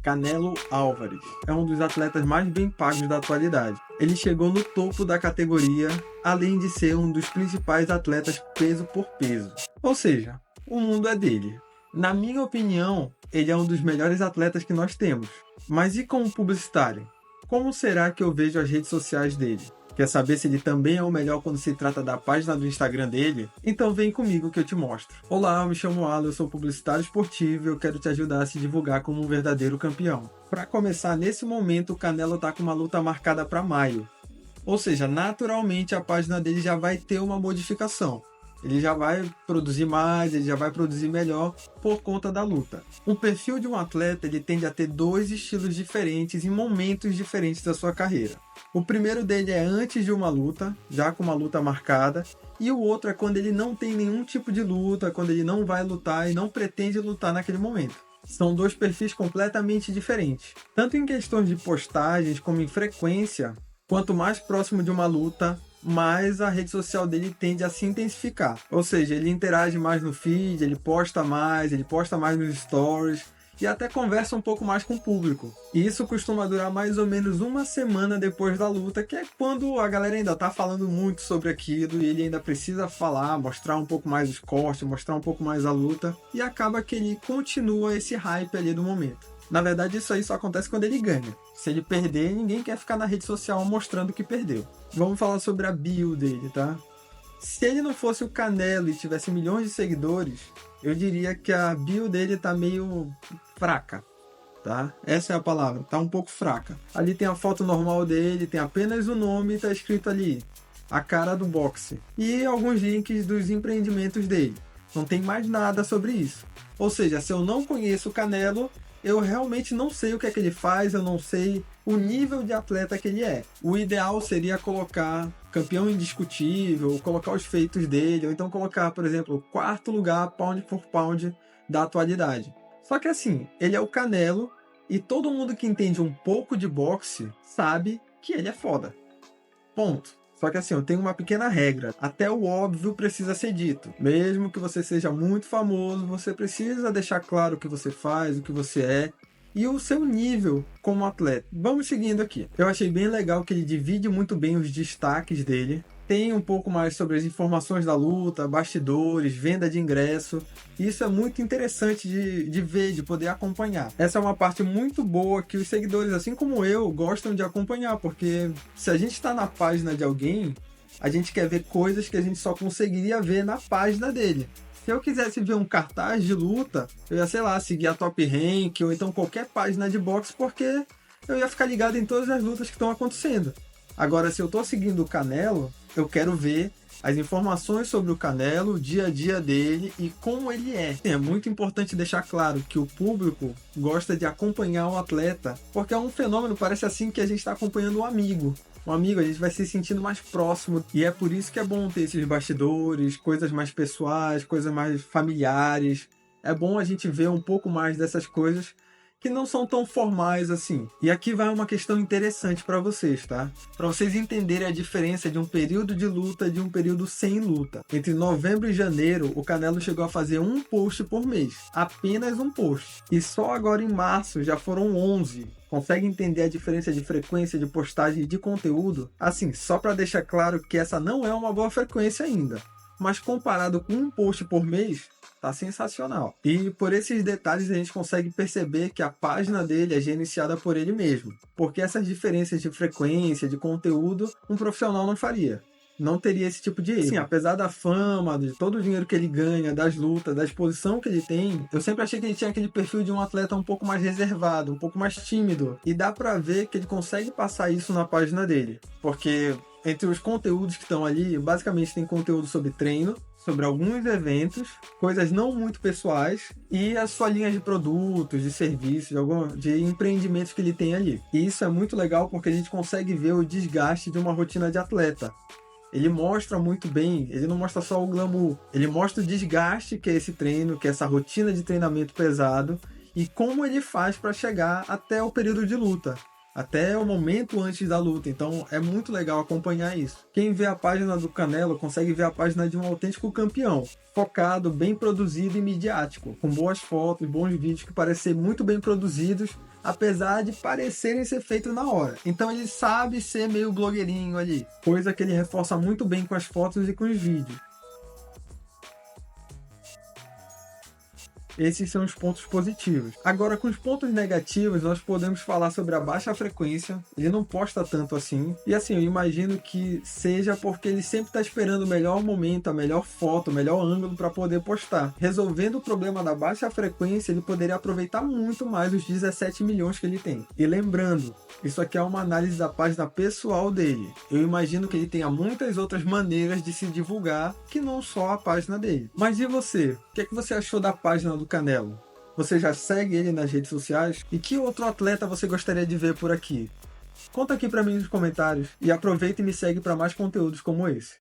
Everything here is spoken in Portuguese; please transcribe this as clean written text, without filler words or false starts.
Canelo Álvares é um dos atletas mais bem pagos da atualidade. Ele chegou no topo da categoria, além de ser um dos principais atletas peso por peso. Ou seja, o mundo é dele. Na minha opinião, ele é um dos melhores atletas que nós temos. Mas e como publicitário? Como será que eu vejo as redes sociais dele? Quer saber se ele também é o melhor quando se trata da página do Instagram dele? Então vem comigo que eu te mostro. Olá, eu me chamo Alan, eu sou publicitário esportivo e eu quero te ajudar a se divulgar como um verdadeiro campeão. Para começar, nesse momento o Canelo está com uma luta marcada para maio. Ou seja, naturalmente a página dele já vai ter uma modificação. Ele já vai produzir mais, ele já vai produzir melhor por conta da luta. O perfil de um atleta ele tende a ter dois estilos diferentes em momentos diferentes da sua carreira. O primeiro dele é antes de uma luta, já com uma luta marcada, e o outro é quando ele não tem nenhum tipo de luta, quando ele não vai lutar e não pretende lutar naquele momento. São dois perfis completamente diferentes. Tanto em questões de postagens como em frequência, quanto mais próximo de uma luta, mais a rede social dele tende a se intensificar. Ou seja, ele interage mais no feed, ele posta mais nos stories e até conversa um pouco mais com o público. E isso costuma durar mais ou menos uma semana depois da luta, que é quando a galera ainda tá falando muito sobre aquilo e ele ainda precisa falar, mostrar um pouco mais os cortes, mostrar um pouco mais a luta, e acaba que ele continua esse hype ali do momento. Na verdade, isso aí só acontece quando ele ganha. Se ele perder, ninguém quer ficar na rede social mostrando que perdeu. Vamos falar sobre a bio dele, tá? Se ele não fosse o Canelo e tivesse milhões de seguidores, eu diria que a bio dele tá meio fraca, tá? Essa é a palavra, tá um pouco fraca. Ali tem a foto normal dele, tem apenas o nome e tá escrito ali, a cara do boxe. E alguns links dos empreendimentos dele. Não tem mais nada sobre isso. Ou seja, se eu não conheço o Canelo, eu realmente não sei o que é que ele faz, eu não sei o nível de atleta que ele é. O ideal seria colocar campeão indiscutível, colocar os feitos dele, ou então colocar, por exemplo, quarto lugar pound por pound da atualidade. Só que assim, ele é o Canelo e todo mundo que entende um pouco de boxe sabe que ele é foda. Ponto. Só que assim, eu tenho uma pequena regra. Até o óbvio precisa ser dito. Mesmo que você seja muito famoso, você precisa deixar claro o que você faz, o que você é e o seu nível como atleta. Vamos seguindo aqui. Eu achei bem legal que ele divide muito bem os destaques dele. Tem um pouco mais sobre as informações da luta, bastidores, venda de ingresso. Isso é muito interessante de ver, de poder acompanhar. Essa é uma parte muito boa que os seguidores, assim como eu, gostam de acompanhar, porque se a gente está na página de alguém, a gente quer ver coisas que a gente só conseguiria ver na página dele. Se eu quisesse ver um cartaz de luta, eu ia, sei lá, seguir a Top Rank ou então qualquer página de boxe, porque eu ia ficar ligado em todas as lutas que estão acontecendo. Agora, se eu estou seguindo o Canelo, eu quero ver as informações sobre o Canelo, o dia a dia dele e como ele é. É muito importante deixar claro que o público gosta de acompanhar o atleta, porque é um fenômeno, parece assim que a gente está acompanhando um amigo. Um amigo, a gente vai se sentindo mais próximo. E é por isso que é bom ter esses bastidores, coisas mais pessoais, coisas mais familiares. É bom a gente ver um pouco mais dessas coisas que não são tão formais assim. E aqui vai uma questão interessante para vocês, tá? Para vocês entenderem a diferença de um período de luta e de um período sem luta. Entre novembro e janeiro, o Canelo chegou a fazer um post por mês. Apenas um post. E só agora em março já foram 11. Consegue entender a diferença de frequência de postagem e de conteúdo? Assim, só para deixar claro que essa não é uma boa frequência ainda. Mas comparado com um post por mês, tá sensacional. E por esses detalhes a gente consegue perceber que a página dele é gerenciada por ele mesmo. Porque essas diferenças de frequência, de conteúdo, um profissional não faria. Não teria esse tipo de erro. Sim, apesar da fama, de todo o dinheiro que ele ganha, das lutas, da exposição que ele tem, eu sempre achei que ele tinha aquele perfil de um atleta um pouco mais reservado, um pouco mais tímido. E dá pra ver que ele consegue passar isso na página dele. Porque entre os conteúdos que estão ali, basicamente tem conteúdo sobre treino, sobre alguns eventos, coisas não muito pessoais e a sua linha de produtos, de serviços, de empreendimentos que ele tem ali. E isso é muito legal porque a gente consegue ver o desgaste de uma rotina de atleta. Ele mostra muito bem, ele não mostra só o glamour, ele mostra o desgaste que é esse treino, que é essa rotina de treinamento pesado e como ele faz para chegar até o período de luta. Até o momento antes da luta, então é muito legal acompanhar isso. Quem vê a página do Canelo consegue ver a página de um autêntico campeão, focado, bem produzido e midiático, com boas fotos, bons vídeos que parecem ser muito bem produzidos, apesar de parecerem ser feitos na hora. Então ele sabe ser meio blogueirinho ali, coisa que ele reforça muito bem com as fotos e com os vídeos. Esses são os pontos positivos. Agora, com os pontos negativos, nós podemos falar sobre a baixa frequência. Ele não posta tanto assim. E assim, eu imagino que seja porque ele sempre está esperando o melhor momento, a melhor foto, o melhor ângulo para poder postar. Resolvendo o problema da baixa frequência, ele poderia aproveitar muito mais os 17 milhões que ele tem. E lembrando, isso aqui é uma análise da página pessoal dele. Eu imagino que ele tenha muitas outras maneiras de se divulgar que não só a página dele. Mas e você? O que é que você achou da página do Canelo? Você já segue ele nas redes sociais? E que outro atleta você gostaria de ver por aqui? Conta aqui pra mim nos comentários e aproveita e me segue para mais conteúdos como esse.